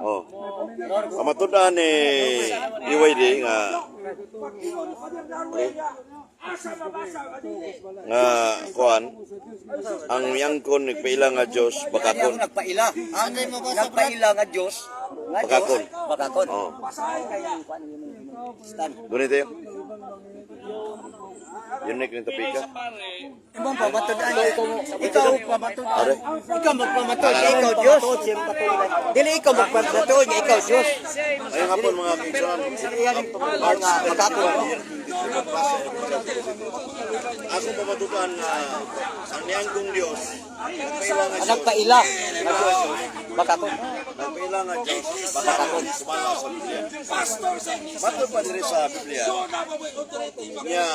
Oh. Kamatudan ni DYD nga kuan ang yangkon nagpaila nga Dios bakakon. Nagpaila. Nagpaila nga Dios. Bakakon. Bakakon. Oh. Ganito yun. Unique ng tapika. Ibang pamatudan. Ikaw pamatudan. Ikaw magpamatod. Ikaw Diyos. Dili ikaw magpamatod. Ikaw Diyos. Ayun nga po mga kiksunan. Mga makakon. Ako pamatudan ang niyanggong Diyos. Nagpaila. Bakakon. Nagpaila nga Diyos. Bakakon. Sumala sa Biblia. Matod pa diri sa Biblia. Niya,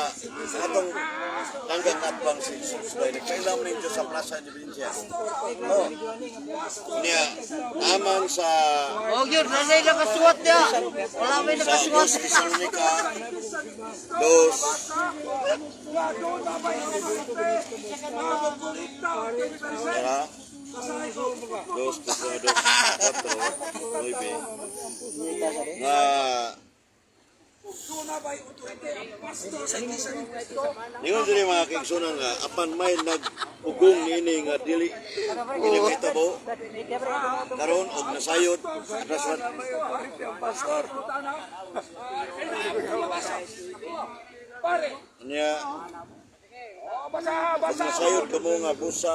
atong langgang atbang si Jesus. Nagpaila mo ng Diyos sa Plaza Independencia. Oh. Niya, amang sa Oh, yun. Nanay lang kasuwat niya. Wala may nakasuwat. Sa Thessalonica, dos. Tara. Dos, cuatro, nueve. Nga ningon diri mga kaigsunan nga apan may nag-ugong niini nga dili mahitabo karon og nasayod raswat niya masayod ka mo nga busa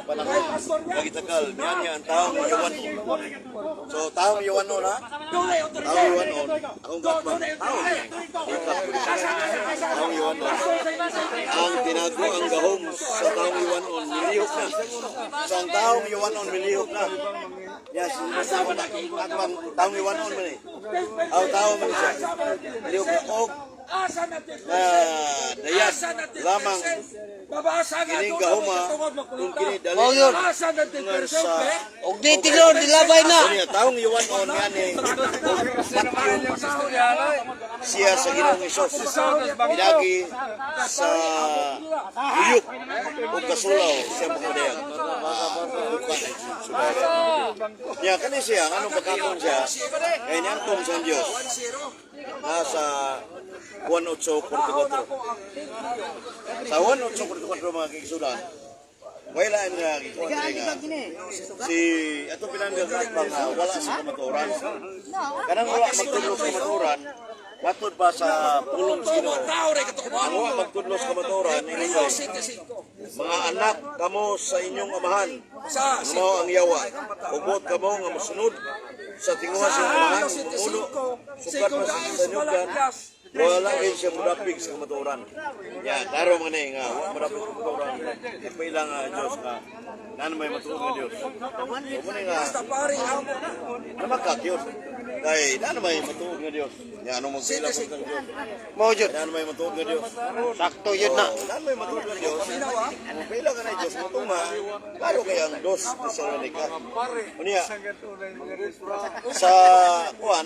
panahon magitagal niya ang taong iwan so taong iwan na taong iwan akong gatman taong iwan ang tinago ang gahom sa taong iwan milihok na sa ang taong iwan milihok na yes atbang taong iwan man eh aw tao man siya milihok na og dayas lamang kining gahuma kung kini dali sa Og di tilor dilabay na. taong iwan on ngani siya sa Ginoong Hesus pinagi sa uyok o kasulaw siya magdayag niya kani siya anong bakakon siya kaya niyangkom sa Diyos nasa 1844 sa 1844 mga kikisudan wala nga si ato pinanggal mga wala sa kamaturan kanang wala magtudlos kamaturan matod pa sa pulong sino ang wala magtudlos kamaturan mga anak kamo sa inyong amahan mo ang yawa ubot kamo nga masunod sa tinguha sa amahan ulo sukat pa sa sanyugan wala kayo siya mudapig sa kamaturan. Ya, daro man nga mudapig sa kamaturan. Ipailang Diyos nga nan may matuod nga Diyos. Muna nga namakak Diyos. Kay nan may matuod nga Diyos. Ya, anong magpailang sa Diyos? Mo jud. Nan may matuod nga Diyos. Sakto yun na. Nan may matuod nga Diyos. Ipailang nga Diyos. Matuma, klaro kaya ang dos sa Thessalonica. Unya, sa kuan,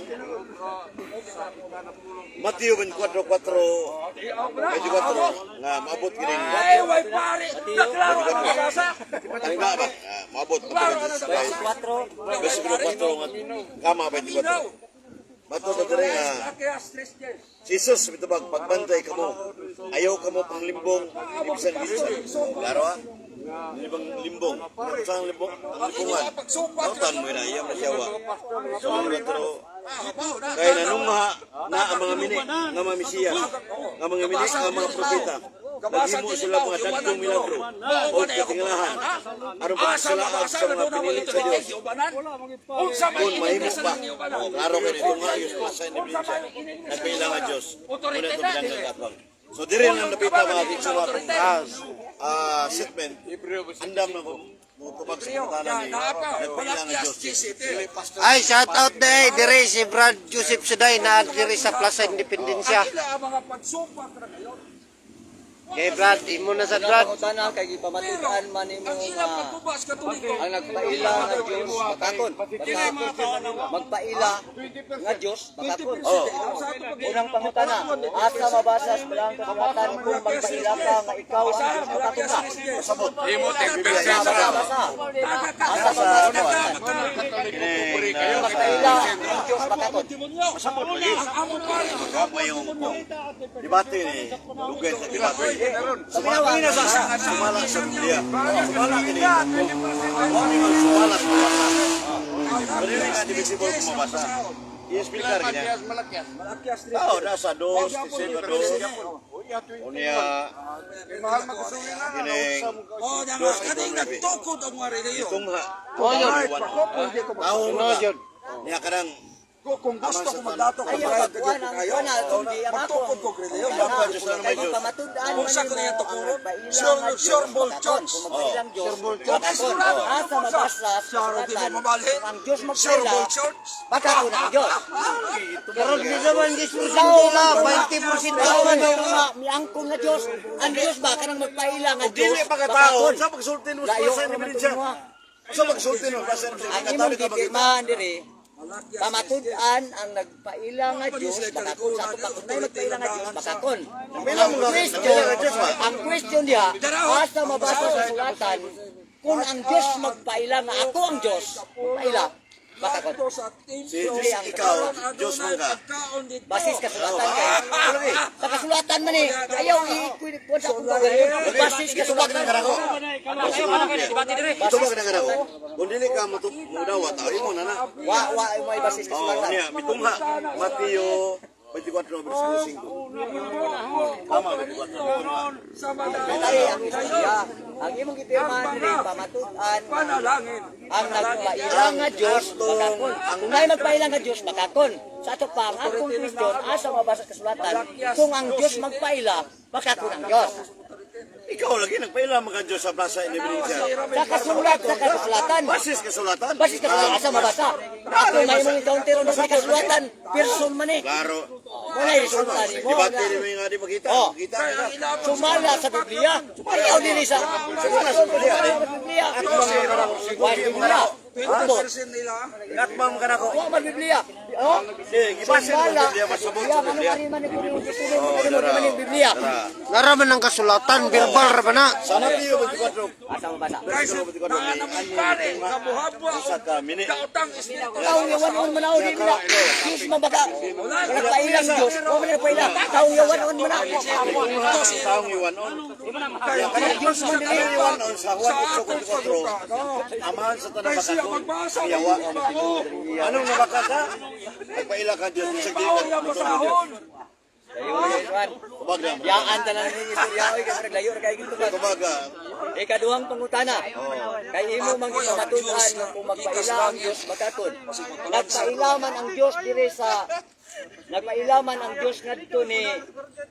Matthew 24:4 nga maabot kining ay way pare naklaro ang basa ano nga ba maabot 24 versikulo 4 nga kama 24 mato na dire nga si Jesus bitubag pagbantay kamo ayaw kamo panglimbong ibisan klaro ha limbong saan limbong ang limbongan tautan mo na iyam na siyawa so kaya nanungha na ang mga mini nga mga misiya nga mga mini nga mga propeta naghimo sila mga dagkong milagro o katingalahan aron pagkasalaag sa mga pinilit sa Diyos kung mahimo pa o klaro kayo nito nga ayos pa sa individual nagpailangan Diyos muna ito bilang nagkatwang so diri nang napita mga kiksuwa statement andam na mutubag sa katalan ni nagpailangan Diyos Ay, shout out day dire si Brad Joseph Suday na dire sa Plaza Independencia. Kay Brad, imo na sa Brad. Pangutana kay gipamatudan man nimo nga Pagkubas katoliko. ang nagpaila nga Dios bakakon. Basta magpaila nga Dios bakakon. Unang pangutana, asa mabasa sa Balang Kasulatan kung magpaila ka nga ikaw ang Dios bakakon ka? Pasabot. Imo tek Biblia Asa mabasa? Asa mabasa? Magpaila ang Dios bakakon. Pasabot lagi. Kamo yung debate ni Dugay sa debate. Sumala sa Biblia. Sumala kini. Ano yung sumala sa basa? Pero yung nga divisible kung mabasa. I-explicar kanya. Oo, nasa 2, December 2. Unya, kining Oh, nga kaning nagtukod ang mga reliyo. tungha. Taon no jud. Niya kanang Kung gusto ko magdato ko Ayaw pagkuhan ang kuhan na magtukod ko reliyo. pamatudan Kung sa kanya tukuron, sure ball church. Magpailang Diyos Okay, sigurado. asa mabasa sa Sure, di kasulatan mo mabalhin. ang Diyos Sure magpaila ball church. bakakon ang Diyos. Pero di naman 10% na 20% tao man nga miangkon nga Diyos. Ang Diyos ba kanang magpaila nga Diyos dili pagkatao sa pagsulti mo sa Layo basa ni naman Biblia. ito Sa pagsulti mo basa ni ang Biblia. imong gipirmahan diri pamatudan ang nagpaila nga Diyos bakakon sa ato pakunay magpaila nga Diyos bakakon ang question diha asa mabasa sa sulatan kung ang Diyos magpaila nga ako ang Diyos paila bakakon Si ikaw, Diyos mo ka. basis kasulatan kay sa kasulatan man eh ayaw i-kuha sa kung basis kasulatan Ito ba kanang ako? Kung dili ka mudawa, tao mo na na. wa may basis Oh, kasulatan niya, mitungha. Mateo 24 versikulo 5. Tama, 24. Dali ang istorya ang imong gipirmahan diri pamatudan Panalangin. ang nagpaila nga Diyos bakakon. Ang may magpaila nga Diyos bakakon. Sa ato pa ang akong question asa mabasa sa kasulatan kung ang Diyos magpaila bakakon ang Diyos. Ikaw lagi nagpaila mga Diyos sa Plaza ni Biblia. Sa kasulat sa kasulatan. Basis kasulatan. Basis kasulatan asa mabasa. Ako may mga countero na sa kasulatan person man eh. Klaro. Wala resulta ni mo. Debate ni mga di makita. Oh. Kita. Sumala sa Biblia. Ayaw dili sa Biblia. Wa Biblia. Tumbot. Katmam ka na ko. Wa man Biblia. Oh. Gibasin mo Biblia, masabot sa Biblia. Biblia. Naraman ng kasulatan, verbal ra ba na? Sa Mateo 24. Asa mabasa. Guys, mga naman pare, kabuhabwa ako. Sa kamini. Kautang espiritu. Taong yawan on manaw di bila. Diyos mabaga. Nagpailang Diyos. O man nagpailang. Taong yawan on manaw. Taong iwanon. Kaya Diyos man dili iwanon sa Juan 8:4. Amahan sa tanang Siya bakakon. magbasa. Iyawa. Anong nabaka ka? Nagpaila ka Diyos sa Tao yung masahon. Kumaga. Yaan tanan ni istorya oy kay naglayo ra kay gitubag. Kumaga. Ikaduhang pangutana. Kay imo man gipamatudan nga kung magpaila ang Diyos bakakon. Nagpailaman ang Diyos dire sa nagpailaman ang Diyos ngadto ni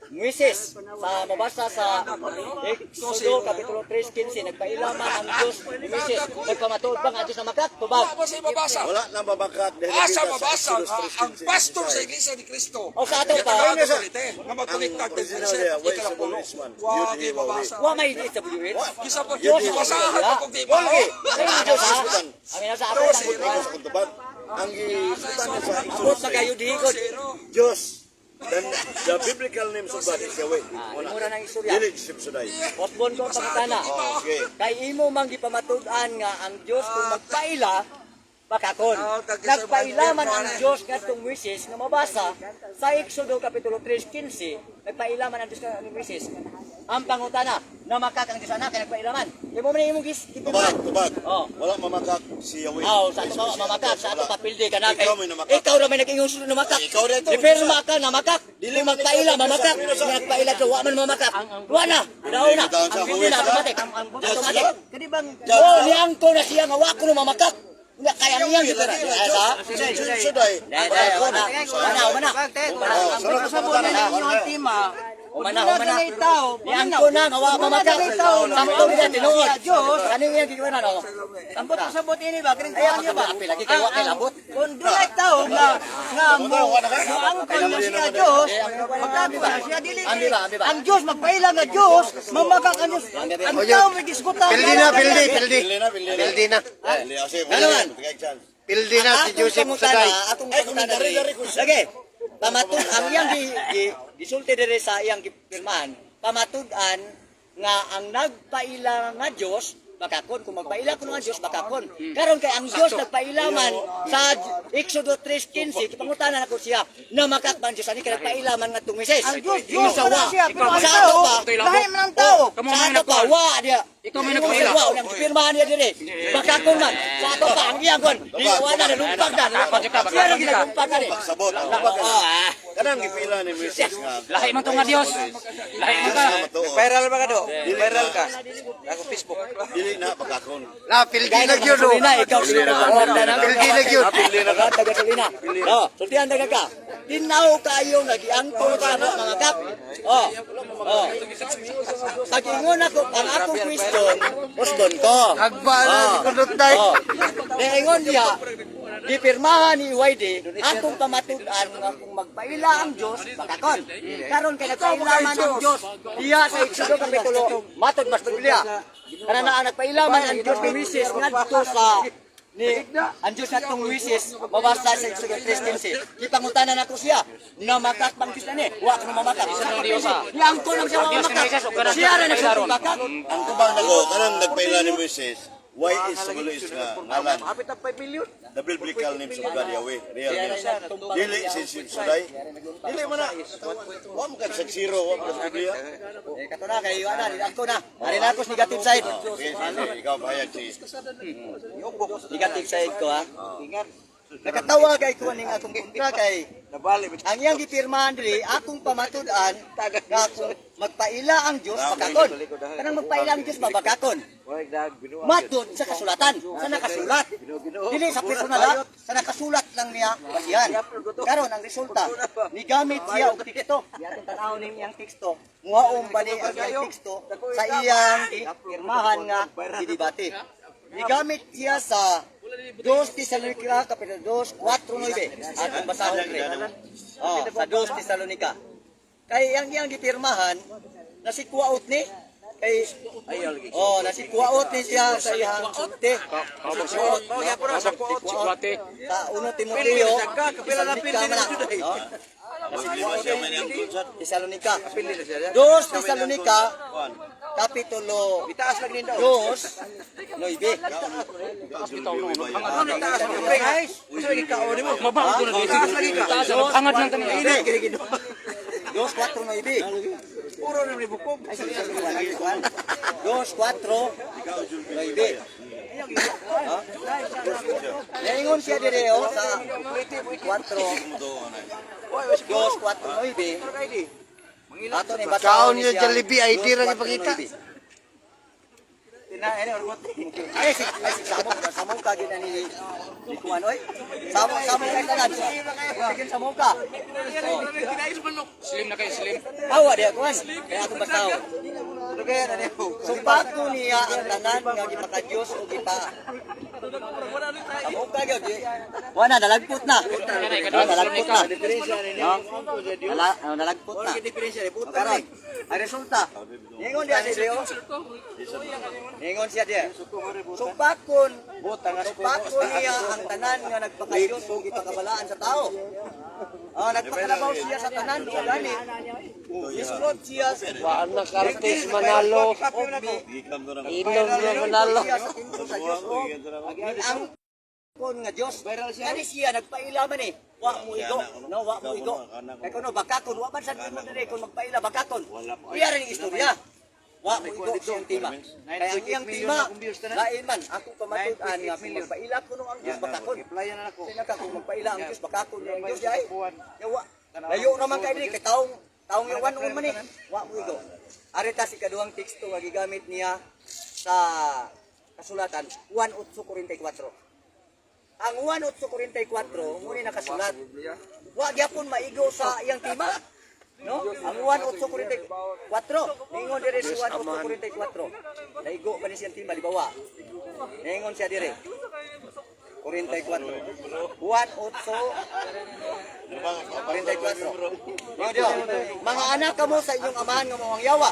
Moises sa mabasa sa Exodo kapitulo 3:15 nagpailaman ang Diyos ni Moises nagpamatuod ba nga Diyos na makak tubag Wala siya mabasa. Wala nang babakat dahil Asa nakita sa mabasa Exodus nga ang 3:15. pastor sa iglesia ni Kristo. o sa ato pa Nga magkuliktag Ang original niya, why is the police man? Wa di mabasa. wa may disability Kisa pag Diyos basahan na kung di ba. ang Diyos ha ang nasa ato ang Ikaw sa kuntubag. Ang gisutan niya sa Abot Exodus magayo dihigod Diyos. The biblical names of God is Yahweh. mura nang istorya Dili Sibsuday. Otbon ko pangutana Okay. kay imo mang gipamatudan nga ang Diyos kung magpaila bakakon. Nagpailaman ang Diyos ngadtong Moises nga mabasa sa Exodo kapitulo 3:15. Nagpailaman ang Diyos nga Moises. Ang pangutana, na makakang Diyos anak kay nagpailaman. Di mo man imong Tubag, tubag. Oh. Wala mamakak si Yahweh. Sa ato mamakak sa ato papilde ka na kay. Ikaw may namakak. Ikaw ra may nag-ingon sunod na makak. Ikaw rin to. Di pero makak na makak. Dili magpaila mamakak. Nagpaila ka wa man mamakak. Wa na. Daw na. Ang hindi na automatic. Automatic. Kadi bang oh liang ko na siya nga wa ko na mamakak. Nga kaya niya gito na. Sa Sibsuday. Mana. Sunod sa pangutana. Mana. Oh, sunod sa pangutana. Humana. Yang ko na nga wa mamaka. Sampo nila tinuod. Ano yang giwana no? Sampo pasabot ini ba kring tuan niya ba? Apil lagi kay wa kay labot. Kun dunay tao nga mo ang kon siya Dios. Magkabi ba siya dili. Ang Dios magpaila nga Dios, mamaka ka Dios. Ang tao may diskuta. Pildi na. Pildi na si Joseph Saday. Atong dari. Lagi. Pamatud ang iyang gisulti dire sa iyang gipirmahan. Pamatud-an nga ang nagpaila nga Dios bakakon kung magpaila kuno ang Dios bakakon. Karon kay ang Dios nagpaila man sa Exodo 3:15 kipangutanan ako siya na makakban Dios ani kay nagpaila man nga tong Moises. Ang Dios sa wa. Sa ato pa lahi man ang tao. Sa ato pa wa dia. Ikaw may nagpaila. Wa nang gipirmahan niya dire. Bakakon man. Sa ato pa ang iyang kon. Di wa na lumpag na. Siya ra ginalumpag na. Sabot. Kanang gipila ni Moises nga. Lahi man to nga Dios. Lahi man ka. Viral ba ka do? Viral ka. Ako Facebook. Dili na pagkakon. Na pildi na gyud. Gasolina, ikaw sila nag-order na. Pildi na gyud. Gasolina. No, sultihan daga ka. Tinaw kayo nagiangkol ka na mga kap. Oh. Pag-ingon ako, ang akong question, Boston ko. Agbala si Kunutay. Naingon niya, gipirmahan ni YD, akong pamatudan nga kung magpaila ang Diyos, bakakon. Karon kay nagpailaman ang Diyos, diya sa Exodo Kapitulo, matod mas Biblia. Kana na nagpailaman ang Diyos ni Moises ngadto sa ang Diyos na itong wishes, mabasa sa Exodo 3:15. Ipangutanan ako siya, na makakbang Diyos na ni, huwag na mamakak. Yang ko lang siya mamakak. Siya rin nagsamakak. Ang kubang nako kanang nagpaila ni Moises. Why is Samuel is nga ngalan? Hapit ang 5 million. The biblical names of God Yahweh, real names. Dili si Saday. Dili man na. Wa mo ka sa zero, wa mo sa Biblia. Kato na, kayo na, ako na. Ari na ako sa negative side. Okay, ikaw bayad si Negative side ko ha. Ingat. Nakatawa kay ko ning akong kontra kay ang iyang gipirmahan diri akong pamatud-an nga kung magpaila ang Dios bakakon. Kanang magpaila ang Dios babakakon. Matod sa kasulatan, sa nakasulat. Dili sa personal, sa nakasulat lang niya basihan. Karon ang resulta, nigamit siya og teksto. Atong tan-aw ning iyang teksto. Nguhaon ba ni ang iyang teksto sa iyang pirmahan nga didebate. Nigamit siya sa 2 Tesalonica Kapitulo 2:4-9. Atong basahon pre. Sa 2 Tesalonica. Kay ang iyang gipirmahan na si Kuwaot ni kay nasikwaot ni siya sa iyang sulti. Sa 1 Timoteo kapila na pildi na Tesalonica. 2 Tesalonica Kapitulo 2:9. Mabaho ko na dito. Taas ang angat lang kanina. 2:4-9. Puro na ni bukog. 2:4-9. Naingon siya dire sa 2:4-9. Ato ni Kaon niyo Jollibee ID ra ipakita. Ay, samong ka gina ni Kuan oy. Samong kay tanan. Sige samong ka. Slim na kayo, slim. Awa dia Kuan. Kaya ato basaw. Sumpah ko niya ang tanan nga gipaka-Dios o gipa. Samong ka gyud. Wala nalagput na. Nalagput na. Nalagput na. Karon, ang resulta. Ningon dia si Leo. Ningon siya dia. Supakon niya ang tanan nga nagpaka-Dios o gipakabalaan sa tao. Nagpakalabaw siya sa tanan sa gani. Isulod siya sa Waan na Cartes Manalo. Inom na Manalo. ang kon nga Dios. Kani siya nagpailaman eh. Wa mo igo, no, wa mo igo. Kay kuno bakakon, wa man sad mo dire kon magpaila bakakon. Iya rin istorya. Wa mo igo siyang tima. Kaya ang iyang tima, lain man ako pamatud-an nga magpaila kuno ang Dios bakakon. Sina ka kung magpaila ang Dios bakakon ang Dios ay. Yawa. Layo naman kay diri kay taong yawan man ni. Wa mo igo. Arita si kaduhang teksto nga gigamit niya sa kasulatan 1:8-44. Ang 1:8-44 muna nakasulat. Wa gyapon maigo sa iyang tima. No? Ang 1:8:44. Ningon dire si 1:8:44. Naigo ba ni siyang tima libawa? Ningon siya dire. 44. 1:8:44. Mga anak kamo sa inyong amahan nga mawang yawa.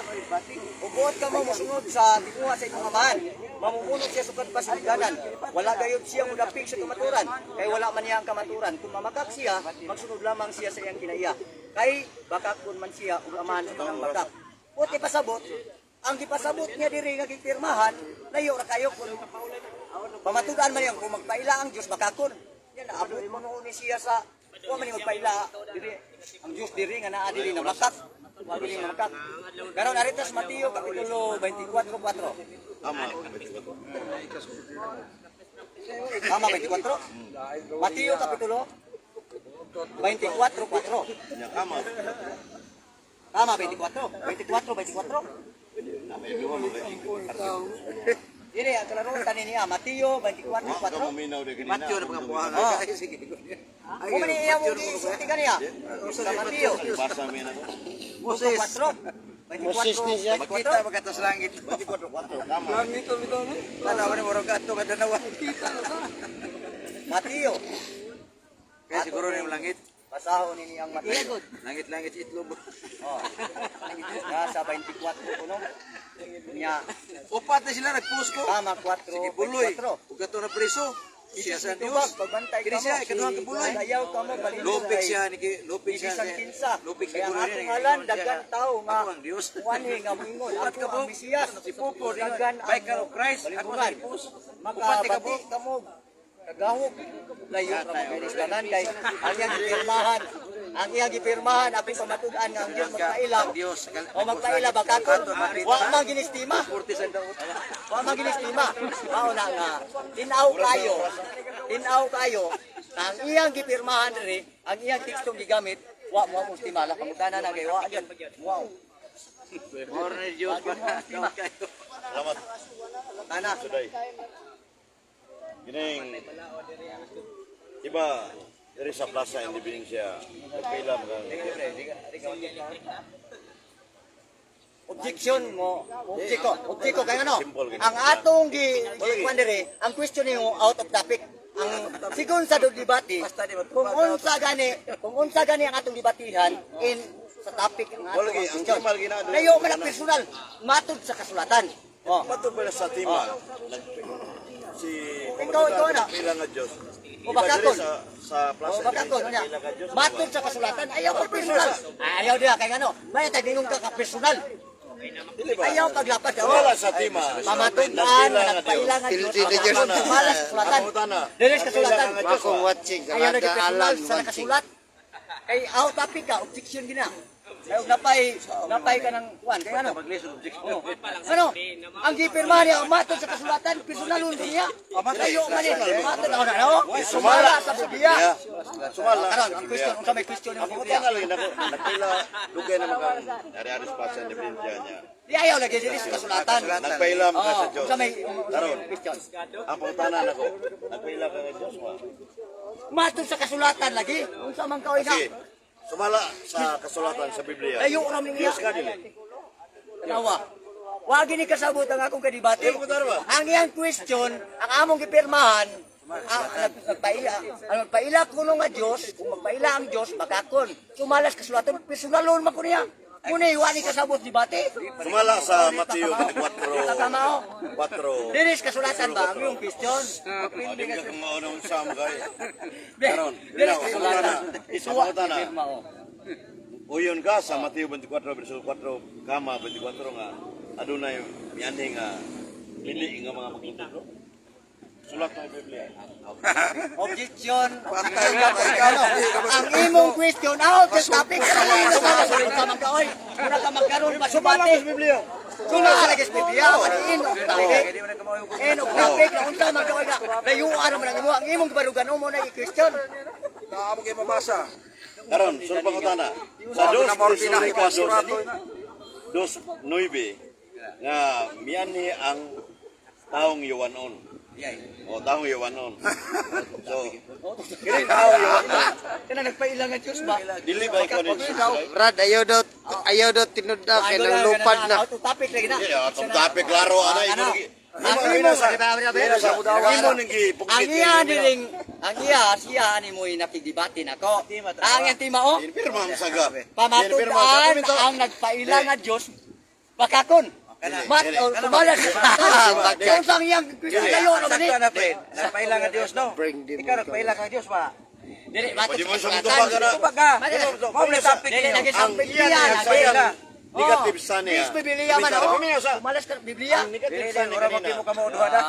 Ubuot kamo mosunod sa tinguha sa inyong amahan. Mamumunod siya sukad pa sa liganan. Wala gayud siya mudapig sa kamaturan. Kay wala man niya ang kamaturan. Kung mamakak siya, magsunod lamang siya sa iyang kinaiya. Kay bakakon man siya ug amahan sa tanang bakak. Puti pasabot, ang gipasabot niya diri nga gipirmahan, layo ra kayo kun pamatudan man yan kung magpaila ang Dios bakakon. Yan naabot mo noon ni siya sa wa man magpaila diri ang Dios diri nga naa diri na makak. Wa diri nga makak. Karon aritas Mateo kapitulo 24:4. Tama 24? Mateo kapitulo 24:4. Ya, kama. Tama 24. Ini ang kalaro tanin niya Mateo 24:4. Maminaw de kanina. Matyo na pagkapuhan. Sige. Kung man iya mo gisulti kaniya. Sa Mateo Basa mo yan ako. 24. Makita magatas langit. 24, kama. Tanawa ni Morong Gato kada nawa. Mateo. Kaya siguro na yung langit. Pasahon ni ang Mateo. Langit itlog. Oh. Nasa 24 kuno. Nya Upat na sila nag-post ko. tama 4. Sige buloy. Ug ato na preso. Siya sa Dios. Pagbantay Kini siya ikaduhang kabuloy. Ayaw ka mo balin. Lupik siya ni Lupik siya. Isang kinsa. Lupik Kaya siguro ang rin. atong ngalan dagan tao nga Ako ang Dios. wani nga moingon. Upat ka Ako po. ang Mesiyas. Si Popo dagan By ka of Christ. Ako Balibugan. ang post. Makabati ka mo. Kagahog. Layo ka magkaistanan kay ang iyang gipirmahan. Ang iyang gipirmahan apil pamatudan nga ang Dios magpaila. Dios. O magpaila bakakon. Wa man ginistima. Wa man ginistima. Mao na nga tinaw kayo. Ang iyang gipirmahan diri, ang iyang tekstong gigamit, wa mo mong timala kamutana na kay wa yan. Wow. More na Dios pa. Salamat. Tana. Suday. Gining iba dari sa Plaza Independencia nagpailam kang Objection mo, objeko kay ano? Simple ganun. Ang atong gi diri, ang question niyo out of topic. Ang sigon sa debate, kung unsa gani ang atong debatihan in sa topic ng atong Wala, ang question. timal ginado. Layo man ang personal, matud sa kasulatan. Oh. Pato pala sa tima. Si Ikaw na. pila nga Dios. O bakakon. Sa O Plaza bakakon niya. pila nga Dios. Matud sa kasulatan, ayaw ka personal. Ayaw dia kay ano? May tagingong ka personal. Ayaw paglapat ka. Wala sa tima. Pamatudan na nagpaila nga Diyos. Malas kasulatan. Dili sa kasulatan. Akong watching Ayaw na kada personal alam sa nakasulat. Kay out topic ka, objection gina. Kaya napay ka ng kuwan. Kaya ano? Oh. Ano? Ang gipirmahan niya, matod sa kasulatan, personalun niya. Layo man niya. Matod ako na, no? Sumala sa Biblia. Sumala. Karon, ang question, kung sa may question ng Ako Biblia. tanga lang nako. Nagpila dugay na mga ari-ari sa Plaza Independencia niya. Di ayaw lagi dili sa kasulatan. Nagpailam ka sa Oh, Dios. kung sa may Karon, question. ang pangutanan ako. Nagpailam ka sa Dios mo. Matod sa kasulatan lagi. Kung sa man kaoy na. Kasi sumala sa kasulatan sa Biblia. Layo ra niya. Dios ka dili. Tanawa. Wa gini kasabot ang akong kadibate. Ay, putar ba? Ang iyang question, ang among gipirmahan, magpaila kuno nga Dios, kung magpaila ang Dios bakakon. Sumalas kasulatan personalon man ko niya. Muna iwani kasabot dibate. Sumala sa Mateo 24. Tatama 4. Dinis kasulatan ba ang iyong question? Hindi ka maunang sam kay. Karon, dinis kasulatan. Isa pangutana. Pirma o. Uyon ka sa Mateo 24 verso 4 kama 24 nga adunay miyani nga pili nga mga magtuturo. Sulat ng Biblia. Objection. Ang imong question out the topic. Kanino ka nasulit ka magkaoy? Muna ka magkaroon pa subate. Biblia. Suna ka lagi sa Biblia. In of topic. In of topic. Na unta magkaoy ka. Layuan naman ang imo. Ang imong kabarugan mo na i-question. Amo kay mabasa. Karon, sul pangutana. Sa dos Tesalonika 2:9 nga miyani ang taong Yowanon. O taong Yowanon. So, Kini kahaw yung Kana nagpailang nga Dios ba? dili ba ikaw ni Brad, ayaw daw tinuda kay nalupad na. Auto topic lagi na. Itong topic klaro ana imo imo ning Ang iya diring, ang iya siya ni mo nakidibati nako. Ang yang timao, Pirma mo saga. pamatudan ang nagpailang nga Dios bakakon. Mat tumalas. Kung sang yang Kristo kayo no gani. Sakto na, friend. Nagpailang nga Dios, no? Bring them. Ikaw nagpailang nga Dios, ba? Dili mato. Pwede mo sa mutubag ka na. Tubag ka. Mao na topic Dili niyo. lagi sa Ang Biblia iyan lagi. sa negative sa niya. Please Biblia man ako. Malas ka Biblia. Dili na ora mo kimo ka mo duha da.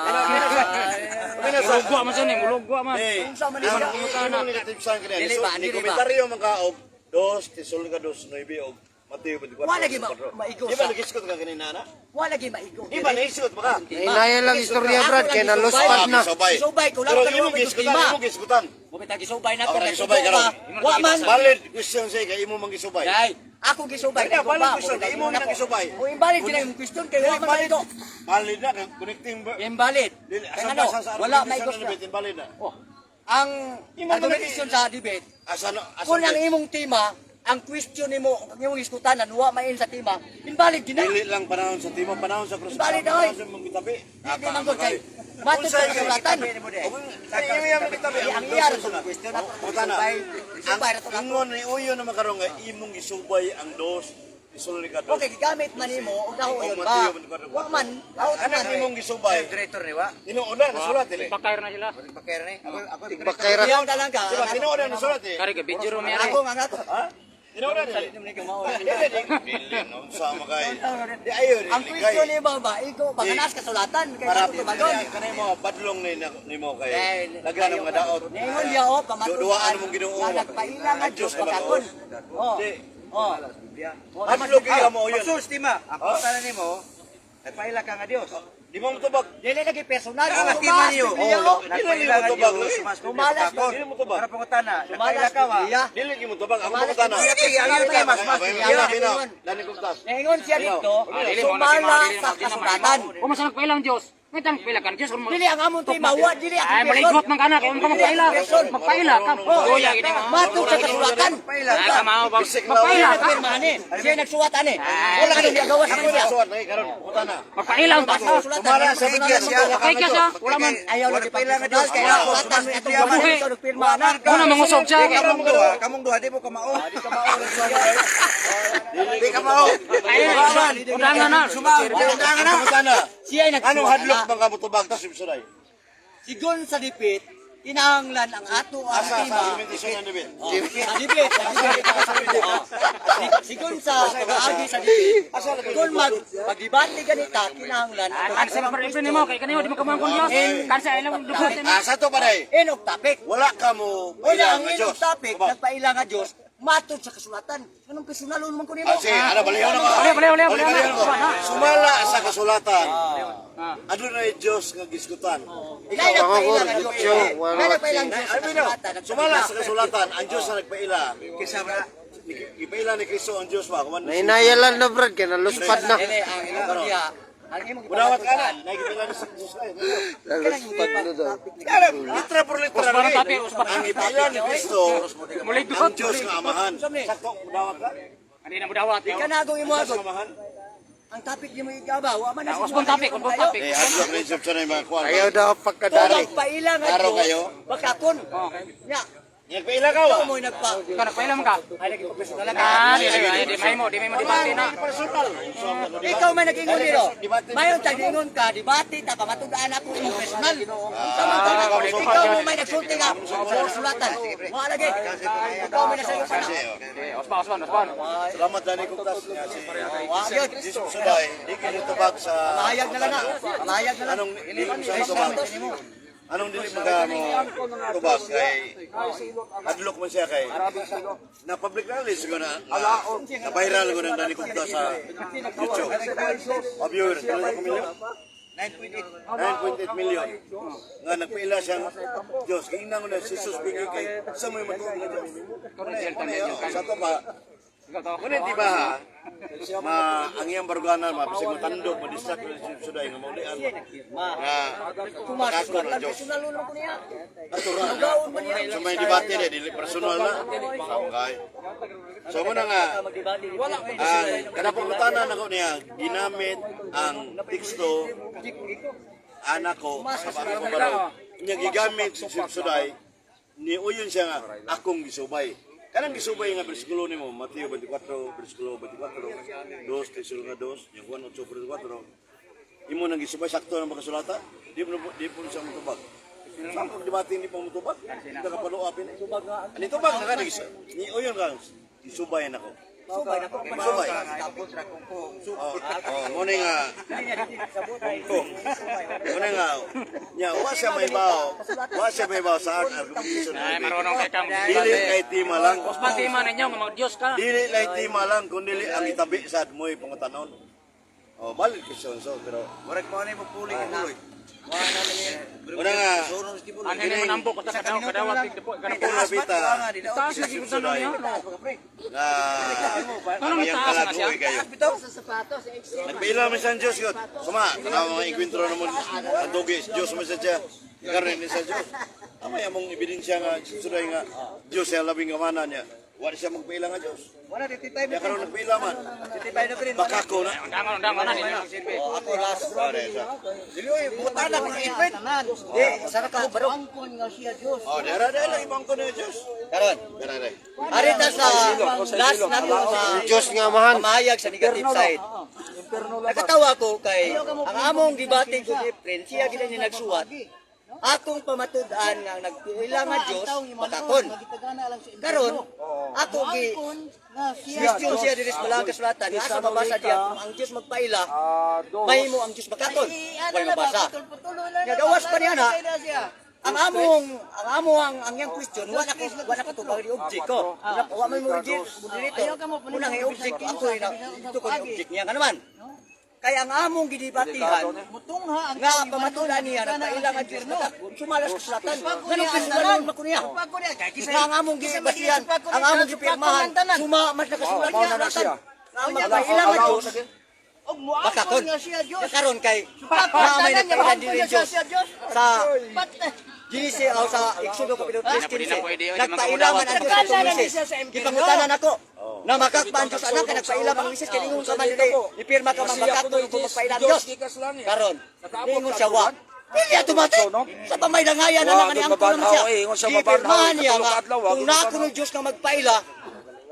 Ulugwa man siya, ulugwa man. Unsa man Ang niya? negative sa kanya. Dili ba, Ni dili ba? komentaryo man ka og 2 tisul ka 2 9 og Mateo 24. Wala lagi maigo Di ba sa. nagiskot ka kanina na? Wala lagi maigo. Di ba naisot ba ka? Hinaya lang istorya, Brad, kay naluspad na. Subay ko lang Pero ka imong giskutan, imong giskutan. Bukit lagi subay na Ako ko. nagisubay ka ron. Wa man. Valid question say kay imo mangisubay. Dai, ako gisubay Kaya ko valid ba? question kay imo nang gisubay. O invalid sila yung question kay wa man maigo. Valid na connecting ba? Invalid. Dili Kaya asa ano, sa wala maigo argumentation siya. na valid na. Oh. Ang Imo man argumentation sa debate, Asa no? kung ang imong tema, ang question nimo, ang imong iskutanan, wa main sa tema, invalid din na. Dili lang panahon sa timo, panahon sa krus. Invalid na, oy. Sa mong kitabi. Hindi man gud kay matod sa kasulatan. Imo yung kitabi. Ang iya ra sa question na subay. Subay ra to Ang ingon ni uyo na makaron nga imong gisubay ang dos. Isulod ka dos. Okay, gigamit man nimo og daw yun Oh, ba? Mateo, Wa man, out Anak man. imong gisubay. Director ni wa. Tinuuna na sulat dili. Pakair na sila. Pagkair ni. Ako Bakayra. Diyan ka lang ka. Diba tinuuna na sulat eh. Kari ka, video ro may Ako nga ako. Ha? Tinuuna dili. Dili no sama kay. Di ayo Ang question ni ba, ikaw paganas kasulatan kay para ako tumagon. kanay mo badlong ni mo kay. Eh, Lagyan ng mga daot. Ningon dia o pamatuan. Duduaan mong Ginoo. Nga nagpailang nga Diyos bakakon. Oh. Di. Oh. Badlong kaya mo yun. Sus tima. Ako tanan nimo. Nagpailang ka nga Dios. Di mo tubag. Dili lagi personal. Ang tima niyo. Nagpailang nga tubag. Dios. Mas Tumalas pagkakon. Dili mo tubag. Para pangutana. Tumalas Nagpailang ka wa. Biblia. Dili gi mo tubag. Ako Tumalas mo tana. Biblia. Ang iyo mas Biblia. Dani kumtas. Ningon siya dito, dili mo sumala dili mo sa kasulatan. Kung masang nagpailang Dios, may tang pailang kan Dios. Dili ang amon tema, wa dili Ay, ang maligot man kana kay ka magpaila. Magpaila ka. Oh, ya gini mo. Matug sa kasulatan. Ay, kamao ba? Magpaila Siya ka. nagpirmani. Siya nagsuwat ani. Wala ka nang gawa sa kanya. Suwat na karon. Utana. Magpaila ang taso. Tumara sa bigyan siya. Kay ka siya, wala man. Ayaw lagi pailang nga Diyos kaya kasulatan mo itong gawa Buhi. ito nagpirma na. Una mangusog siya. Kamong duha di mo kamao. Di ka mao. Ayun, undangan na. Undangan na. Utana. Siya ay Anong hadlok nagsuwat. bang kamo tubag tas ibsuray? Sigon sa dipit, kinahanglan ang ato ang Asa sa tema. argumentation na debate. Sa dipit, sigon sa pag-aagi sa dipit, kung mag-debate ganita, kinahanglan Ang sa pag-ibig nimo kay kanimo di mo kamangkon Dios. Kansa ilang dugot mo. Asa to paray. Inog topic. Wala ka mo Wala ang nga inog Diyos. topic, Tubag. nagpailang nga Diyos, matod sa kasulatan. Anong personal naman ko nimo? Ah, sige, ano baliw na ka? Baliw. Sumala sa kasulatan. Adunay Diyos nga gisgutan. Kaya nagpailang nga Diyos. Kaya nagpailang Diyos sa Ay, bino, kasulatan. sumala sa kasulatan, ang Diyos na nagpaila. Kisa ba? Ipaila ni Kristo ang Diyos ba? Hinaya lang na, Brad, kay naluspad na. Dili, ang imong diya, ang imong Budawat ka na. Nagipila ni sa Diyos na. Naluspad na daw. Litra por litra. Usban ang lagi. tapi, usban. Ang ipaila ni Kristo, Mulay ang dugot. Diyos nga amahan. Sakto, budawat ka. Ani na budawat. Di ka nagong imo Diyos agad. nga amahan. Ang topic niyo igabaw, wa man na Usban topic, usban topic. Eh, hadlok na Egyptian na yung mga kuwan. Ayaw daw pagkadali. Pagpailang nga Araw Diyos, kayo? bakakon. Nya, Nagpaila ka ikaw wa? mo'y nagpa. Ikaw nagpailang ka. Ay, lagi ko personal Ah, ka. di may mo debate na. Personal. Ikaw may nag-ingon dito. Mayon tag-ingon ka, debate ta pamatugaan ako imong personal. Ikaw mo may nagsulti ka sa sulatan. Mo lagi. Ikaw may nasayo ka na. Usban. Salamat dani kong tas niya si Wag Jesus Suday. Di kayo tubag sa Mahayag na lang na. Mahayag na lang. anong dili mo sa tubag. Anong dili mo ka mo tubag kay hadlok man siya kay na public knowledge ko na na viral ko nang dani kong tas sa YouTube. O viewers, kailan ko million? 9.8 million. Nga nagpaila siyang Diyos. Kaya inang na si Jesus bigay kay sa may matuong na Diyos. Sa to pa, Ngunit di ba ha? Ang iyang baruganan, mapasig mo tandog, madistract mo si Suday nga maulian. Nga, makako ng Diyos. Sunalulong ko niya. Natural. Gaon man niya. So may debate na, dili personal na. Okay. So muna nga, kanapangutanan ako niya, ginamit ang teksto, anak ko, sa pati ko baro, niya gigamit si Suday, niuyon siya nga, akong gisubay. Kanang gisubay nga bersikulo ni mo, Mateo 24, bersikulo 24, 2, tesul nga 2, yung 1, 8, 24. Imo nang gisubay, sakto ng pagkasulata, di po siya matubag. Saan kung debate hindi pa matubag? Hindi ka paluapin eh. Ani tubag na ka, niuyon ka, gisubay na ko. Subay na ko. Subay. Muna nga, muna nga, nya, wa siya may baw sa art argumentation. Ay, marunong kay Kam. Dili kay tima lang. Mas matima ninyo, mga Diyos ka. Dili kay tima lang, kundi ang itabi sa mo'y pangutanon. Balik question so, pero Murag mo na yung puli ka na. muna nga, Ano na manambok ka sa kadawat. pula bita, Taas lagi kung tanong niya. na Anong mayang taas na siya? kalagoy kayo. Nagpailaw mi sa Diyos yun. Suma, mga ikwintro naman, ang dugi, Diyos mo sa siya. Ikarin ni sa Diyos. Amay among ebidensya nga, suday nga, Diyos siya labing kamana niya. Wala siya magpailang nga Diyos. Wala dititay Kaya karoon nagpailang man. dititay na rin. Baka ko na. Dangan na ninyo. Ako last. Dili oy, buta na kung ipit. Sarap ka baro. Angkon nga siya Dios. Dera lang ibang ko na Diyos. Karon. Dera. Arita sa last na to sa Diyos nga mahan. pamayag sa negative side. Nakatawa ko kay ang among debate ko different siya gila ni nagsuwat. Akong pamatud-an nga nagpila nga Dios makakon. Karon ako gi question siya diri sa Balaang Kasulatan asa mabasa diya kung ang Dios magpaila mahimo ang Dios makakon. Wala mabasa. Nagawas pa niya na ang ang yang question wala ko tubag di object ko. Wa may mo object dito. Unang object ako ito ko object niya naman. Kaya ang among gidibatihan nga pamatudan niya nagpaila nga Diyos makakon sumalas sa sulatan. Ganun pinaglalong makuniya. Nga ang among gidibatihan, ang among gipirmahan, sumamas na kasulat niya sa sulatan. Ang magpaila nga Diyos, makakon. Karon kay may nagpailan din ng Diyos sa Genesis o sa Exodo kapitulo 3:15. Nagpailaman ang Diyos sa Moises. Ipangutanan ako na makakpan Diyos anak ka nagpailam ang Moises kiningon ka man dili ipirma ka man makakton kung magpailam Diyos. Karon ningon siya wa. Dili automatic sa pamaydangayan na lang ani angko naman siya. Ipirmahan niya nga kung nako ng Diyos nga magpaila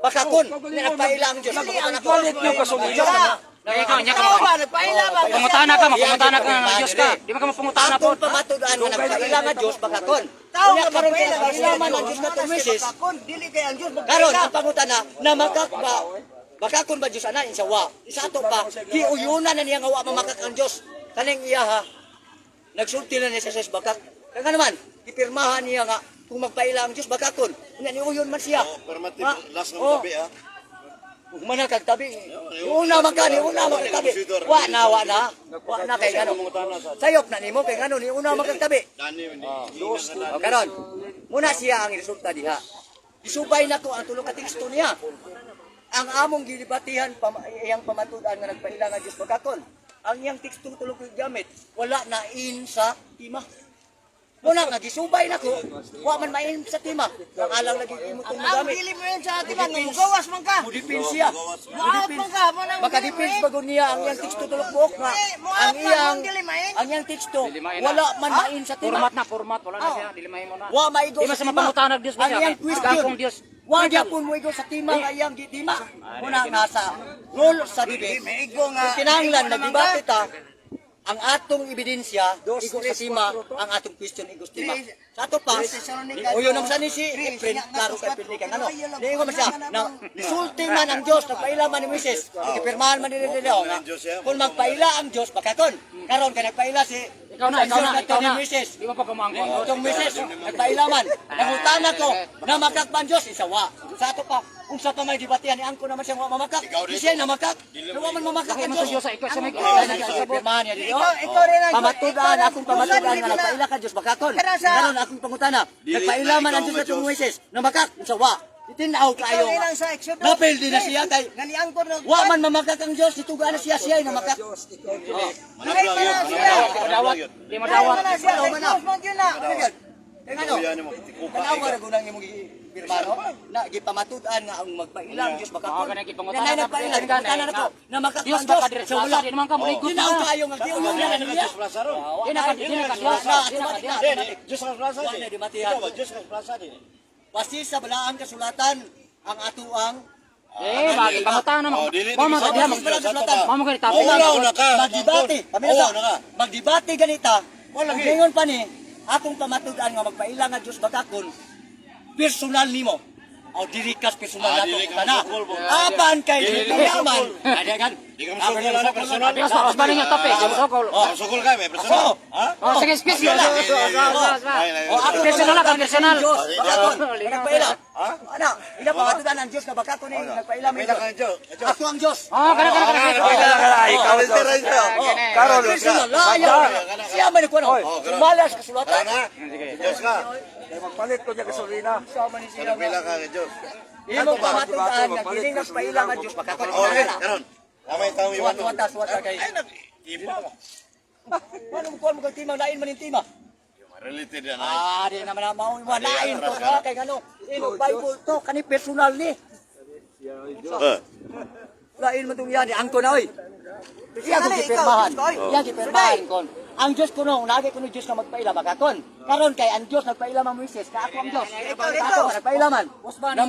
makakon nagpaila ang Diyos. Palit niyo kasulatan. Ikaw, niya ka mo. Pangutana ka, mapangutana ka ng Diyos ka. Di ba ka mapangutana po? Akong pamatudan nga nagpaila nga Diyos makakon. Kaya karon kay nagpailaman ang Diyos nga Moises. Karon ang pangutana na makakon ba Diyos ana insa wa. Isa ato pa giuyunan na niya nga wa mamakak ang Diyos. Kaning iya ha. Nagsulti na niya sa Jesus bakak. Kaya naman ipirmahan niya nga kung magpaila ang Diyos bakakon. Unya niuyon man siya. Permative, last ng tabi ha. Mana kagtabi. Una magkani, una magkatabi. Wa na kay gano. Sayop na nimo kay gano ni una magkatabi. Dani, O karon. Muna siya ang resulta diha. Isubay na ko ang tulong ka teksto niya. Ang among gilibatihan iyang pamatudan nga nagpaila nga Dios pagkakon. Ang iyang tekstong tulong ko gamit wala na in sa tima. Muna nga gisubay na ko. Wa man main sa tima. Ang alang lagi imo tong magamit. Ang mo yun sa atin ba? Gawas man ka. Mudipin siya. Maot man ka. Makadipins bago niya ang iyang teksto tulog buok nga. Ang iyang teksto wala man main sa tima. Format. Wala na siya. Dilimahin mo na. Wa maigo Di sa man sa tima. mapangutanag Diyos ba Ang siya? iyang Gagong Diyos. question. Wa gyapon mo igo sa tima nga iyang gitima. Muna nga sa rule sa debate. Kung kinahanglan nagdebate ta ang atong ebidensya igo sa tima ang atong question igo sa tima. Sa ato pa, uyo naman sa ni si Efren, klaro kay Pilikan. Ano? Diingo man siya, na nisulti man ang Diyos, nagpaila man ni Moises, ipirmahan man nila nga. Kung magpaila ang Diyos, pagkakon. Karon kay nagpaila si Ikaw na. ni Moises. Di ba pa kumangkon? Itong Moises, nagpaila man. Nangutana ko na makakpan Diyos, isawa. Sa ato pa, kung sa pa may debatihan, iangko naman siyang mamakak. Di siya namakak. Nawa man mamakak ang Diyos. Ikaw sa may Pirmahan niya dito. Pamatudan, akong pamatudan nga nagpaila ka Diyos, makakon. Karon akong pangutana, nagpaila man ang Diyos na itong Moises, namakak, isawa. Itinaw kayo. Ilang sa Exodus. Napil din na siya kay Nga ni Angkor na. wa man mamakak ang Dios dituga na siya ay namakak. Ay, mana siya. Di madawat. Mana siya. Diyos man yun na. Ano? Kuya mo, tikupa Tanawa ra gunang imong pirmano na gipamatud-an nga ang magpailang Dios Oo, makakon. kanang gipangutana Nanay na nagpailang pailan ka, kana na ko na makakon Diyos ka kadiri sa wala, di naman ka muligot Tinaw na. kayo nga giulo na niya. Di na ka Diyos. Diyos ka plaza Wala di matihan. Diyos ka plaza din. Pasti sa balaang kasulatan ang atuang Bagi pangutana mo. Mama ka diha mo. Mama ka tapos Maulaw na ka. magdebate. Maulaw na ka. Magdebate ganita. Wala Ang lagi. Ngayon pa ni atong pamatud-an nga magpailang nga Dios bagakon personal nimo. O diri kas personal nato dili ka kana. masukol po. Apan kay yaman. Ada kan? Di ka masukol na personal. Diyos ka mas bali nga topic. Diyos ko. Masukol ka, may personal. Ha? Oh, sige, speak. O ako Personal ka, personal. Diyos, bagakon. Nagpailang. Ano? Ina pamatud-an ang Dios nga bagakon ni nagpailang May na ka Diyos. Ako ang Dios. Oh, kana. Ikaw ang tira ito. Karol, Personal layo. Siya man ko no. Malas kasulatan. Diyos ka. magpalit ko niya gasolina. Sama ni siya. Pila ka Diyos. Imo pamatud-an nga kini nagpailang ang Dios bagakon. Oh, karon. Namay tao iwan. Suwata kay. Ay, iba mo. Ano mo mo kag timang lain man yung tima? Related yan. Di naman na mao lain to ha kay ngano. Imo Bible to kani personal ni. Lain man tong yan angko na oy. Iya ko gipirmahan. Iya gipirmahan kon. Ang Dios kuno lagi kuno Dios na magpaila bagakon. Karon kay ang Dios nagpaila man Moises ka ako ang Dios. Ako nagpaila man. Na